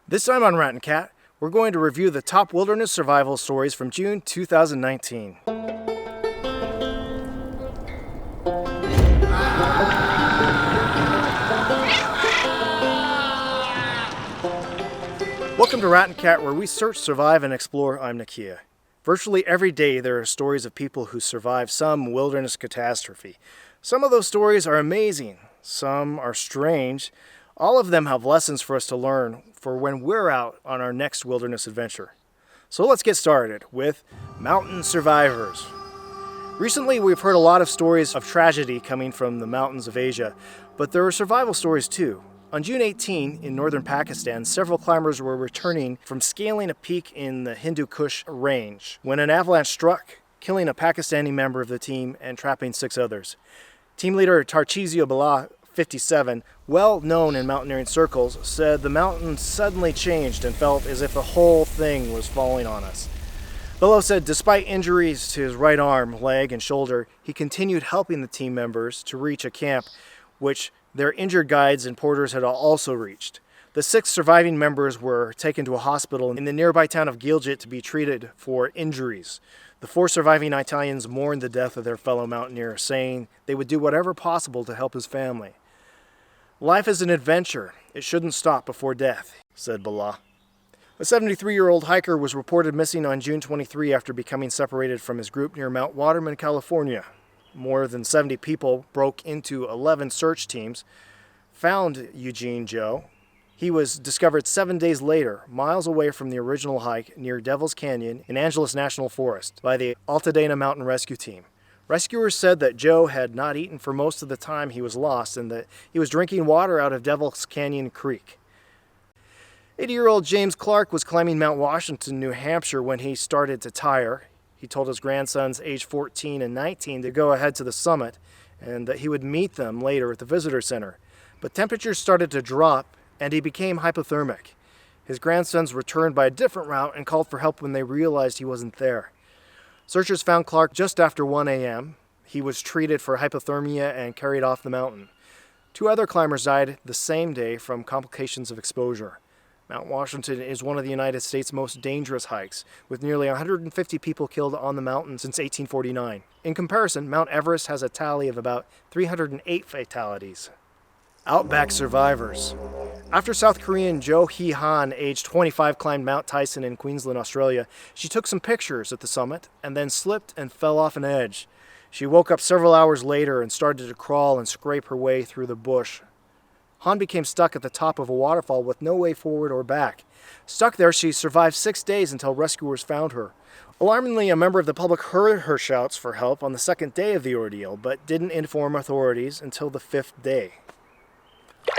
This time on Rat and Cat, we're going to review the top wilderness survival stories from June 2019. Welcome to Rat and Cat, where we search, survive, and explore. I'm Nikia. Virtually every day there are stories of people who survive some wilderness catastrophe. Some of those stories are amazing, some are strange. All of them have lessons for us to learn for when we're out on our next wilderness adventure. So let's get started with mountain survivors. Recently we've heard a lot of stories of tragedy coming from the mountains of Asia, but there are survival stories too. On June 18, in northern Pakistan, several climbers were returning from scaling a peak in the Hindu Kush range when an avalanche struck, killing a Pakistani member of the team and trapping 6 others. Team leader Tarchizio Bala, 57, well known in mountaineering circles, said the mountain suddenly changed and felt as if the whole thing was falling on us. Bello said despite injuries to his right arm, leg, and shoulder, he continued helping the team members to reach a camp which their injured guides and porters had also reached. The 6 surviving members were taken to a hospital in the nearby town of Gilgit to be treated for injuries. The 4 surviving Italians mourned the death of their fellow mountaineer, saying they would do whatever possible to help his family. Life is an adventure. It shouldn't stop before death, said Bala. A 73-year-old hiker was reported missing on June 23 after becoming separated from his group near Mount Waterman, California. More than 70 people broke into 11 search teams, found Eugene Joe. He was discovered 7 days later, miles away from the original hike near Devil's Canyon in Angeles National Forest by the Altadena Mountain Rescue Team. Rescuers said that Joe had not eaten for most of the time he was lost and that he was drinking water out of Devil's Canyon Creek. 80-year-old James Clark was climbing Mount Washington, New Hampshire when he started to tire. He told his grandsons, aged 14 and 19, to go ahead to the summit and that he would meet them later at the visitor center. But temperatures started to drop and he became hypothermic. His grandsons returned by a different route and called for help when they realized he wasn't there. Searchers found Clark just after 1 a.m. He was treated for hypothermia and carried off the mountain. 2 other climbers died the same day from complications of exposure. Mount Washington is one of the United States' most dangerous hikes, with nearly 150 people killed on the mountain since 1849. In comparison, Mount Everest has a tally of about 308 fatalities. Outback survivors. After South Korean Jo Hee-han, aged 25, climbed Mount Tyson in Queensland, Australia, she took some pictures at the summit and then slipped and fell off an edge. She woke up several hours later and started to crawl and scrape her way through the bush. Han became stuck at the top of a waterfall with no way forward or back. Stuck there, she survived 6 days until rescuers found her. Alarmingly, a member of the public heard her shouts for help on the 2nd day of the ordeal, but didn't inform authorities until the 5th day.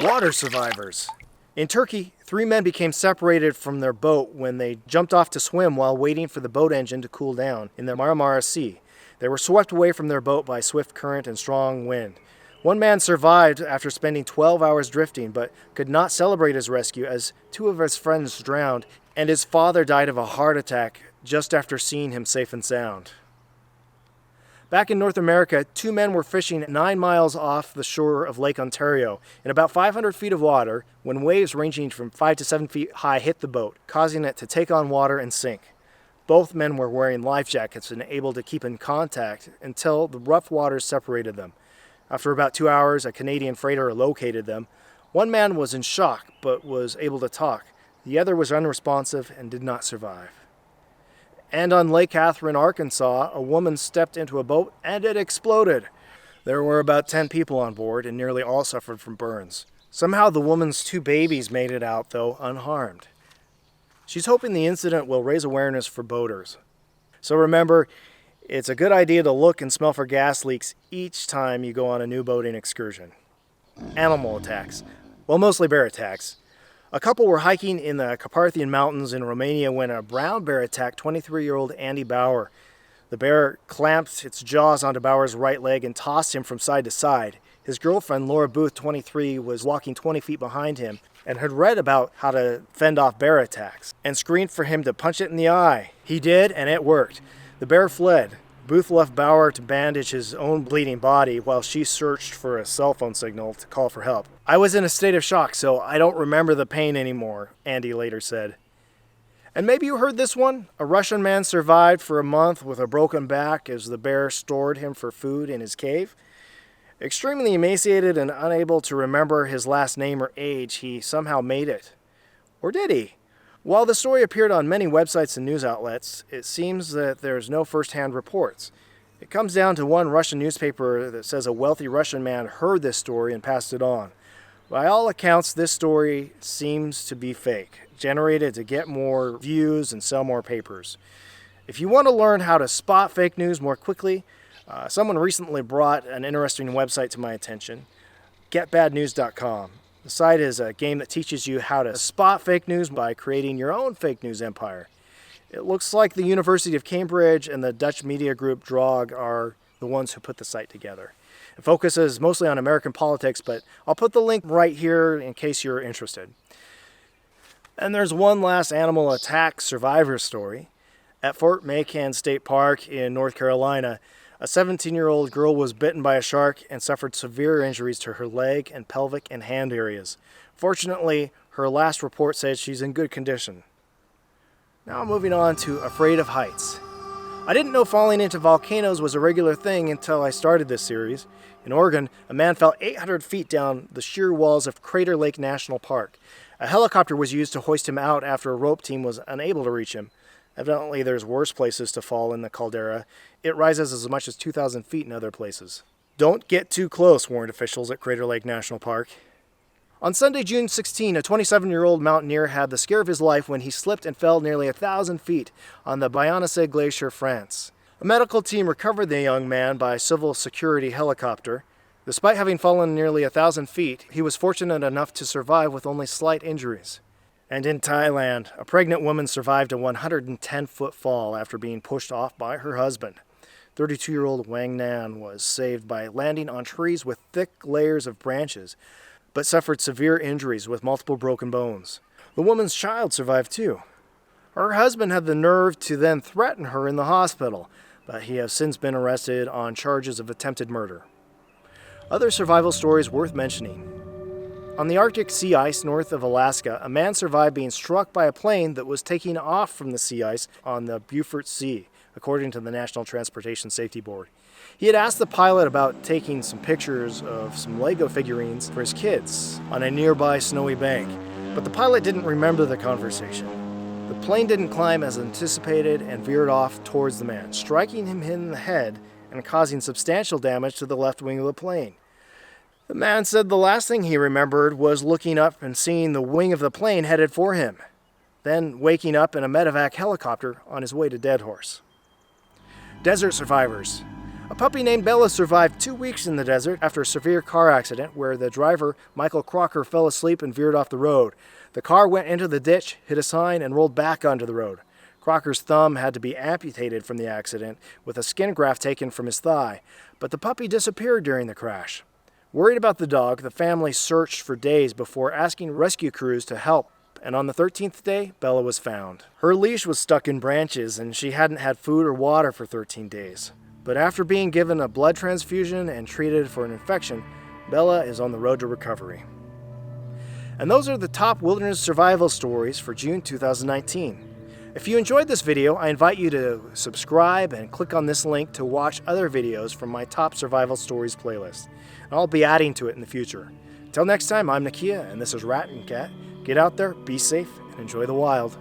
Water survivors. In Turkey, 3 men became separated from their boat when they jumped off to swim while waiting for the boat engine to cool down in the Marmara Sea. They were swept away from their boat by swift current and strong wind. 1 man survived after spending 12 hours drifting, but could not celebrate his rescue as 2 of his friends drowned, and his father died of a heart attack just after seeing him safe and sound. Back in North America, 2 men were fishing 9 miles off the shore of Lake Ontario in about 500 feet of water when waves ranging from 5 to 7 feet high hit the boat, causing it to take on water and sink. Both men were wearing life jackets and able to keep in contact until the rough waters separated them. After about 2 hours, a Canadian freighter located them. 1 man was in shock but was able to talk. The other was unresponsive and did not survive. And on Lake Catherine, Arkansas, a woman stepped into a boat and it exploded. There were about 10 people on board and nearly all suffered from burns. Somehow the woman's 2 babies made it out, though, unharmed. She's hoping the incident will raise awareness for boaters. So remember, it's a good idea to look and smell for gas leaks each time you go on a new boating excursion. Animal attacks. Well, mostly bear attacks. A couple were hiking in the Carpathian Mountains in Romania when a brown bear attacked 23-year-old Andy Bauer. The bear clamped its jaws onto Bauer's right leg and tossed him from side to side. His girlfriend, Laura Booth, 23, was walking 20 feet behind him and had read about how to fend off bear attacks and screamed for him to punch it in the eye. He did, and it worked. The bear fled. Booth left Bauer to bandage his own bleeding body while she searched for a cell phone signal to call for help. "I was in a state of shock, so I don't remember the pain anymore," Andy later said. And maybe you heard this one. A Russian man survived for a month with a broken back as the bear stored him for food in his cave. Extremely emaciated and unable to remember his last name or age, he somehow made it. Or did he? While the story appeared on many websites and news outlets, it seems that there's no first-hand reports. It comes down to one Russian newspaper that says a wealthy Russian man heard this story and passed it on. By all accounts, this story seems to be fake, generated to get more views and sell more papers. If you want to learn how to spot fake news more quickly, someone recently brought an interesting website to my attention, getbadnews.com. The site is a game that teaches you how to spot fake news by creating your own fake news empire. It looks like the University of Cambridge and the Dutch media group Drog are the ones who put the site together. It focuses mostly on American politics, but I'll put the link right here in case you're interested. And there's one last animal attack survivor story. At Fort Macon State Park in North Carolina, a 17-year-old girl was bitten by a shark and suffered severe injuries to her leg and pelvic and hand areas. Fortunately, her last report said she's in good condition. Now moving on to Afraid of Heights. I didn't know falling into volcanoes was a regular thing until I started this series. In Oregon, a man fell 800 feet down the sheer walls of Crater Lake National Park. A helicopter was used to hoist him out after a rope team was unable to reach him. Evidently, there's worse places to fall in the caldera. It rises as much as 2,000 feet in other places. Don't get too close, warned officials at Crater Lake National Park. On Sunday, June 16, a 27-year-old mountaineer had the scare of his life when he slipped and fell nearly 1,000 feet on the Bayonnais Glacier, France. A medical team recovered the young man by civil security helicopter. Despite having fallen nearly 1,000 feet, he was fortunate enough to survive with only slight injuries. And in Thailand, a pregnant woman survived a 110-foot fall after being pushed off by her husband. 32-year-old Wang Nan was saved by landing on trees with thick layers of branches, but suffered severe injuries with multiple broken bones. The woman's child survived too. Her husband had the nerve to then threaten her in the hospital, but he has since been arrested on charges of attempted murder. Other survival stories worth mentioning. On the Arctic sea ice north of Alaska, a man survived being struck by a plane that was taking off from the sea ice on the Beaufort Sea, according to the National Transportation Safety Board. He had asked the pilot about taking some pictures of some Lego figurines for his kids on a nearby snowy bank, but the pilot didn't remember the conversation. The plane didn't climb as anticipated and veered off towards the man, striking him in the head and causing substantial damage to the left wing of the plane. The man said the last thing he remembered was looking up and seeing the wing of the plane headed for him, then waking up in a medevac helicopter on his way to Deadhorse. Desert survivors. A puppy named Bella survived 2 weeks in the desert after a severe car accident where the driver, Michael Crocker, fell asleep and veered off the road. The car went into the ditch, hit a sign, and rolled back onto the road. Crocker's thumb had to be amputated from the accident with a skin graft taken from his thigh, but the puppy disappeared during the crash. Worried about the dog, the family searched for days before asking rescue crews to help, and on the 13th day, Bella was found. Her leash was stuck in branches, and she hadn't had food or water for 13 days. But after being given a blood transfusion and treated for an infection, Bella is on the road to recovery. And those are the top wilderness survival stories for June 2019. If you enjoyed this video, I invite you to subscribe and click on this link to watch other videos from my top survival stories playlist. And I'll be adding to it in the future. Until next time, I'm Nikia, and this is Rat and Cat. Get out there, be safe, and enjoy the wild.